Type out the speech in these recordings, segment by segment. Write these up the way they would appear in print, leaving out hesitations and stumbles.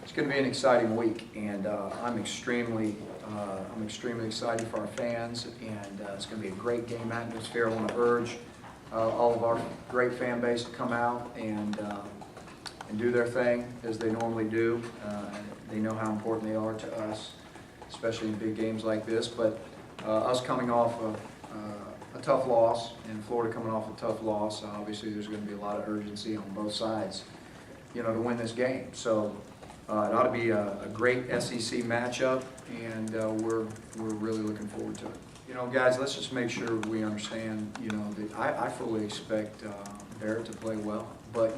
It's going to be an exciting week, and I'm extremely excited for our fans, and it's going to be a great game atmosphere. I want to urge all of our great fan base to come out and do their thing as they normally do. They know how important they are to us, especially in big games like this. But us coming off a tough loss, and Florida coming off a tough loss, obviously there's going to be a lot of urgency on both sides, to win this game. So it ought to be a great SEC matchup, and we're really looking forward to it. Guys, let's just make sure we understand, that I fully expect Barrett to play well. But,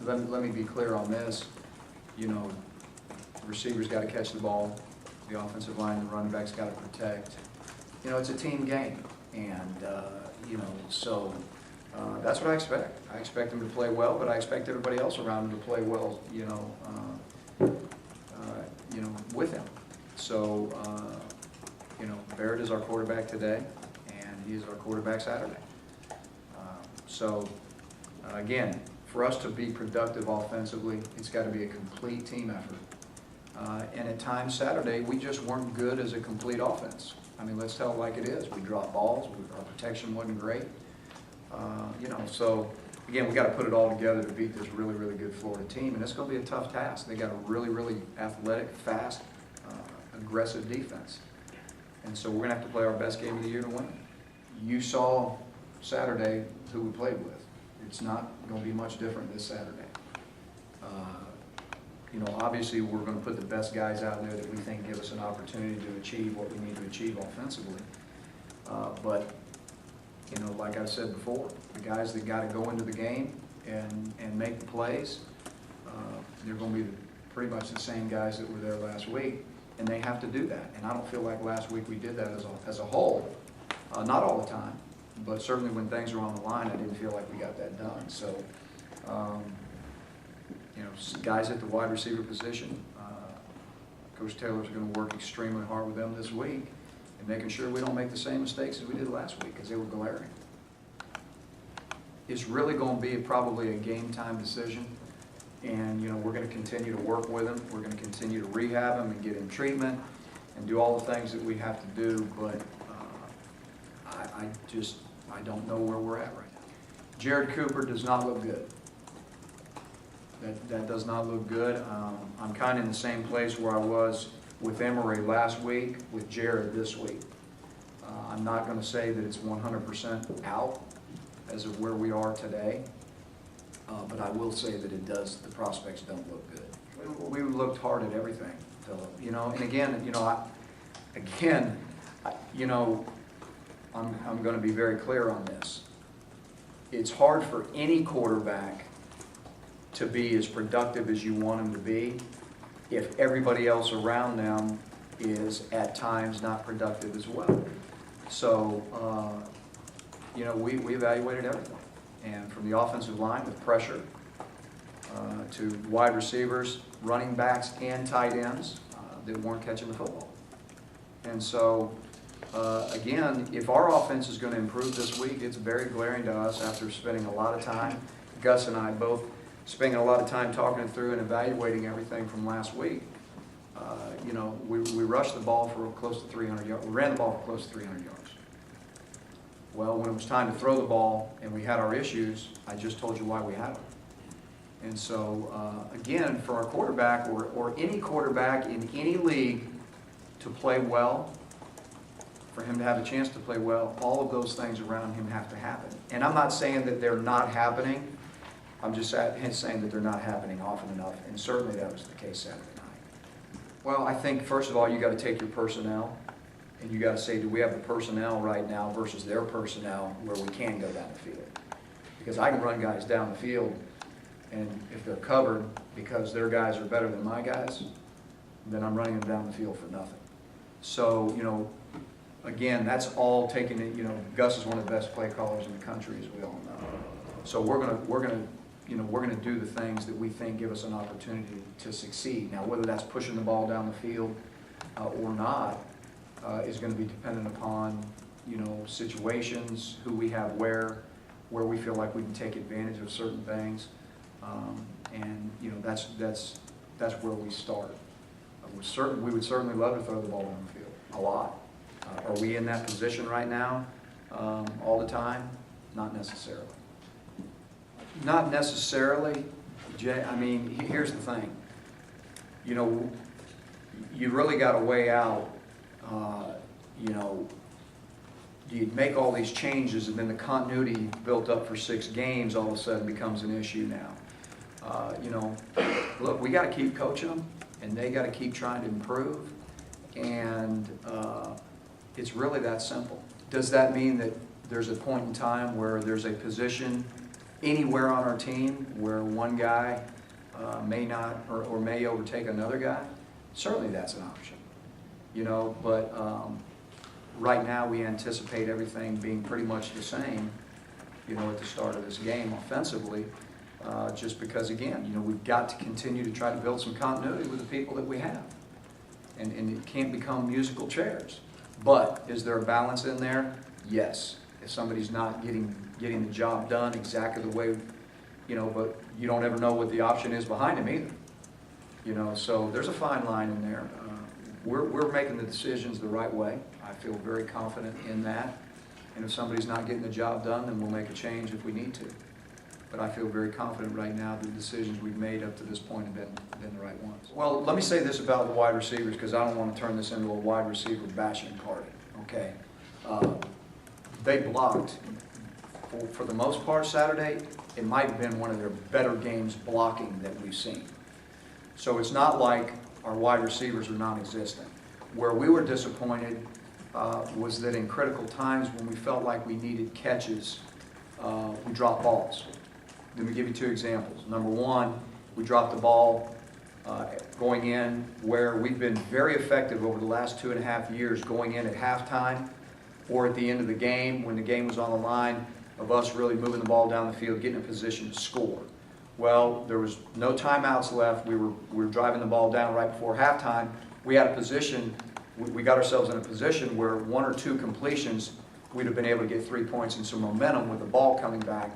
let me be clear on this. Receivers got to catch the ball. The offensive line, the running backs got to protect. It's a team game, and, so that's what I expect. I expect them to play well, but I expect everybody else around them to play well, with him. So, Barrett is our quarterback today, and he is our quarterback Saturday. Again, for us to be productive offensively, it's got to be a complete team effort. And at times Saturday, we just weren't good as a complete offense. I mean, let's tell it like it is. We dropped balls. Our protection wasn't great. So again, we got to put it all together to beat this really, really good Florida team, and it's going to be a tough task. They got a really, really athletic, fast, aggressive defense, and so we're going to have to play our best game of the year to win. You saw Saturday who we played with. It's not going to be much different this Saturday. Obviously we're going to put the best guys out there that we think give us an opportunity to achieve what we need to achieve offensively. But like I said before, the guys that got to go into the game and make the plays, they're going to be pretty much the same guys that were there last week, and they have to do that. And I don't feel like last week we did that as a whole. Not all the time, but certainly when things were on the line, I didn't feel like we got that done. So, guys at the wide receiver position, Coach Taylor's going to work extremely hard with them this week, and making sure we don't make the same mistakes as we did last week, because they were glaring. It's really going to be probably a game time decision, and we're going to continue to work with them. We're going to continue to rehab them and get him treatment and do all the things that we have to do, but I don't know where we're at right now. Jared Cooper does not look good. That does not look good. I'm kind of in the same place where I was with Emory last week, with Jared this week. I'm not going to say that it's 100% out as of where we are today, but I will say that the prospects don't look good. We looked hard at everything, Philip. And again, I'm going to be very clear on this. It's hard for any quarterback to be as productive as you want him to be if everybody else around them is at times not productive as well. So, we evaluated everything. And from the offensive line with pressure to wide receivers, running backs, and tight ends that weren't catching the football. And so, again, if our offense is going to improve this week, it's very glaring to us after spending a lot of time, Gus and I both spending a lot of time talking through and evaluating everything from last week. We rushed the ball for close to 300 yards. We ran the ball for close to 300 yards. Well, when it was time to throw the ball and we had our issues, I just told you why we had them. And so, again, for our quarterback or any quarterback in any league to play well, for him to have a chance to play well, all of those things around him have to happen. And I'm not saying that they're not happening. I'm just saying that they're not happening often enough, and certainly that was the case Saturday night. Well, I think, first of all, you got to take your personnel, and you got to say, do we have the personnel right now versus their personnel where we can go down the field? Because I can run guys down the field, and if they're covered because their guys are better than my guys, then I'm running them down the field for nothing. So, again, that's all taken in, Gus is one of the best play callers in the country, as we all know. So we're going to do the things that we think give us an opportunity to succeed. Now, whether that's pushing the ball down the field or not is going to be dependent upon, situations, who we have where we feel like we can take advantage of certain things. And, that's that's where we start. We would certainly love to throw the ball down the field, a lot. Are we in that position right now all the time? Not necessarily. Not necessarily, Jay. I mean, here's the thing. You know, you really got to weigh out, you know, do you make all these changes and then the continuity built up for 6 games all of a sudden becomes an issue now? You know, look, we got to keep coaching them and they got to keep trying to improve. And it's really that simple. Does that mean that there's a point in time where there's a position anywhere on our team where one guy may not or may overtake another guy? Certainly that's an option, you know, but right now we anticipate everything being pretty much the same, you know, at the start of this game offensively, just because, again, you know, we've got to continue to try to build some continuity with the people that we have. And it can't become musical chairs. But is there a balance in there? Yes. If somebody's not getting the job done exactly the way, you know, but you don't ever know what the option is behind him either. You know, so there's a fine line in there. We're making the decisions the right way. I feel very confident in that. And if somebody's not getting the job done, then we'll make a change if we need to. But I feel very confident right now that the decisions we've made up to this point have been the right ones. Well, let me say this about the wide receivers, because I don't want to turn this into a wide receiver bashing party, okay? They blocked, for the most part Saturday, it might have been one of their better games blocking that we've seen. So it's not like our wide receivers are non-existent. Where we were disappointed was that in critical times when we felt like we needed catches, we dropped balls. Let me give you 2 examples. Number one, we dropped the ball going in where we've been very effective over the last 2.5 years going in at halftime or at the end of the game when the game was on the line of us really moving the ball down the field, getting in a position to score. Well, there was no timeouts left. We were driving the ball down right before halftime. We had a position, we got ourselves in a position where 1 or 2 completions, we'd have been able to get 3 points and some momentum with the ball coming out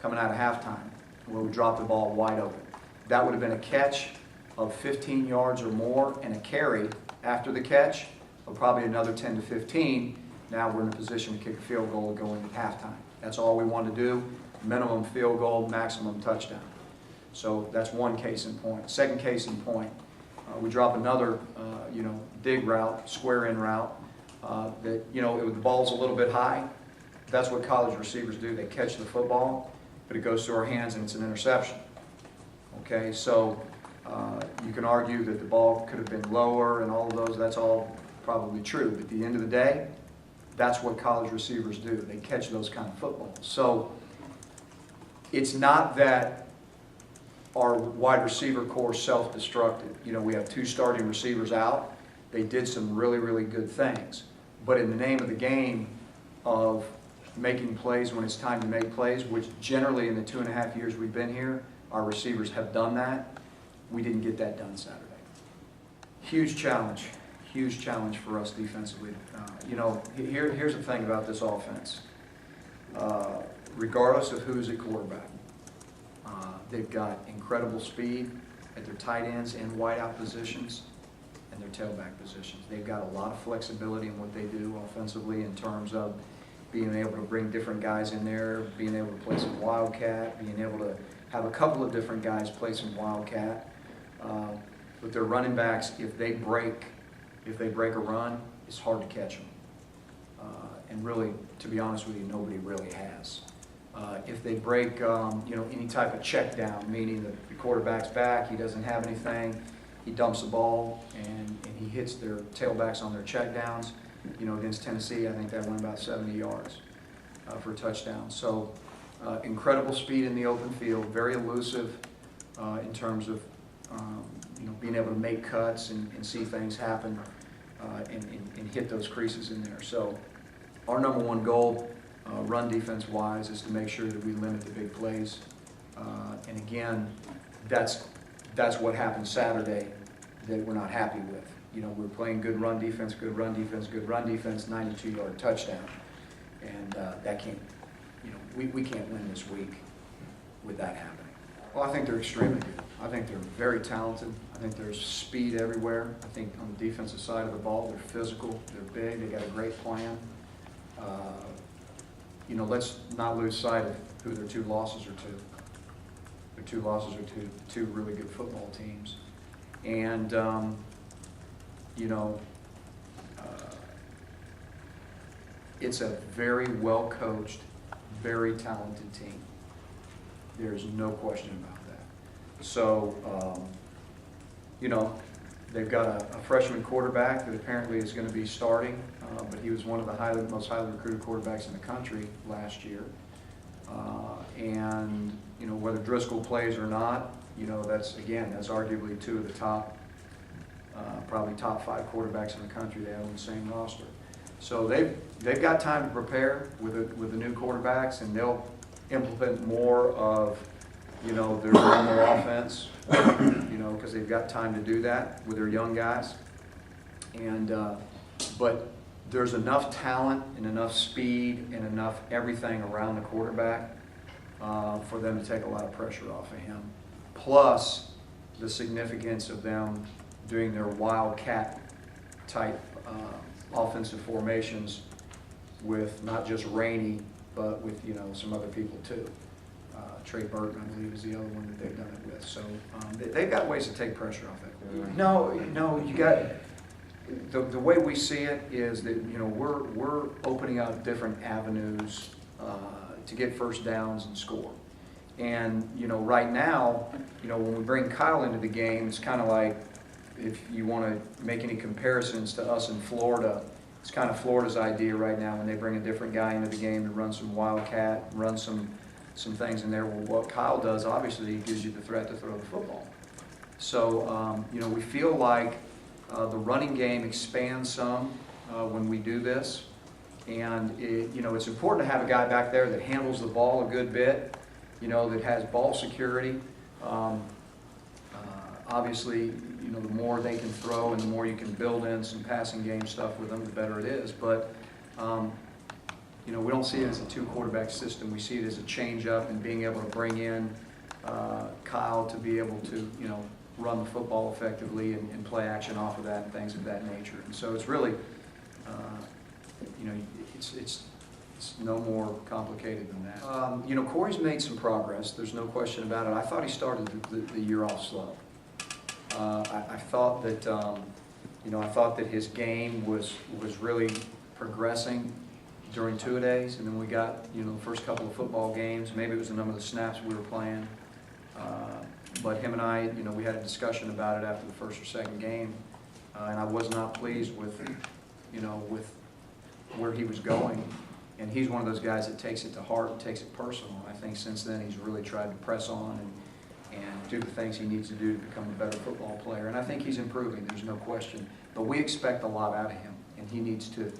of halftime, where we dropped the ball wide open. That would have been a catch of 15 yards or more and a carry after the catch of probably another 10 to 15. Now we're in a position to kick a field goal going at halftime. That's all we want to do. Minimum field goal, maximum touchdown. So that's one case in point. Second case in point, we drop another, you know, dig route, square in route. That, you know, the ball's a little bit high. That's what college receivers do. They catch the football, but it goes through our hands and it's an interception. Okay, so you can argue that the ball could have been lower and all of those. That's all probably true. But at the end of the day, that's what college receivers do. They catch those kind of footballs. So it's not that our wide receiver core self-destructed. You know, we have 2 starting receivers out. They did some really, really good things. But in the name of the game of making plays when it's time to make plays, which generally in the 2.5 years we've been here, our receivers have done that. We didn't get that done Saturday. Huge challenge for us defensively. You know, here's the thing about this offense. Regardless of who's at quarterback, they've got incredible speed at their tight ends and wideout positions and their tailback positions. They've got a lot of flexibility in what they do offensively in terms of being able to bring different guys in there, being able to play some wildcat, being able to have a couple of different guys play some wildcat. But their running backs, if they break a run, it's hard to catch them. And really, to be honest with you, nobody really has. If they break, you know, any type of check down, meaning that the quarterback's back, he doesn't have anything, he dumps the ball and he hits their tailbacks on their check downs. You know, against Tennessee, I think that went about 70 yards for a touchdown. So incredible speed in the open field, very elusive in terms of you know, being able to make cuts and see things happen and hit those creases in there. So our number one goal, run defense-wise, is to make sure that we limit the big plays. And again, that's what happened Saturday that we're not happy with. You know, we're playing good run defense, 92-yard touchdown. And that can't, you know, we can't win this week with that happening. Well, I think they're extremely good. I think they're very talented. I think there's speed everywhere. I think on the defensive side of the ball, they're physical, they're big, they got a great plan. You know, let's not lose sight of who their two losses are to. Their two losses are to two really good football teams. And, you know, it's a very well-coached, very talented team. There's no question about that. So, you know, they've got a freshman quarterback that apparently is going to be starting, but he was one of the most highly recruited quarterbacks in the country last year. And, you know, whether Driscoll plays or not, you know, that's arguably two of the top, probably top 5 quarterbacks in the country they have on the same roster. So they've got time to prepare with the new quarterbacks, and they'll implement more of, you know, their normal offense, you know, because they've got time to do that with their young guys. And but there's enough talent and enough speed and enough everything around the quarterback for them to take a lot of pressure off of him. Plus the significance of them doing their wildcat type offensive formations with not just Rainey, but with, you know, some other people too. Trey Burton, I believe, is the other one that they've done it with. So they've got ways to take pressure off it. No, you got the way we see it is that, you know, we're opening up different avenues to get first downs and score. And, you know, right now, you know, when we bring Kyle into the game, it's kind of like, if you want to make any comparisons to us in Florida, it's kind of Florida's idea right now when they bring a different guy into the game to run some wildcat, run some things in there. Well, what Kyle does, obviously, he gives you the threat to throw the football. So, you know, we feel like the running game expands some when we do this. And, you know, it's important to have a guy back there that handles the ball a good bit, you know, that has ball security. Obviously, you know, the more they can throw and the more you can build in some passing game stuff with them, the better it is. But, you know, we don't see it as a 2-quarterback system. We see it as a change-up and being able to bring in Kyle to be able to, you know, run the football effectively and play action off of that and things of that nature. And so it's really, you know, it's no more complicated than that. You know, Corey's made some progress. There's no question about it. I thought he started the year off slow. I thought that, you know, I thought that his game was really progressing during 2-a-days, and then we got, you know, the first couple of football games. Maybe it was the number of the snaps we were playing. But him and I, you know, we had a discussion about it after the first or second game, and I was not pleased with, you know, with where he was going. And he's one of those guys that takes it to heart and takes it personal. I think since then he's really tried to press on and do the things he needs to do to become a better football player. And I think he's improving, there's no question. But we expect a lot out of him, and he needs to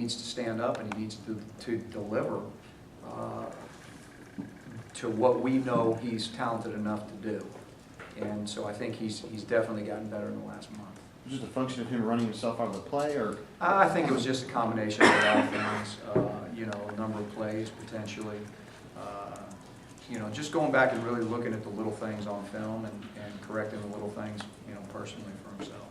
stand up, and he needs to deliver to what we know he's talented enough to do. And so I think he's definitely gotten better in the last month. Was it just a function of him running himself out of the play, or? I think it was just a combination of a lot of things, you know, a number of plays potentially. You know, just going back and really looking at the little things on film and correcting the little things, you know, personally for himself.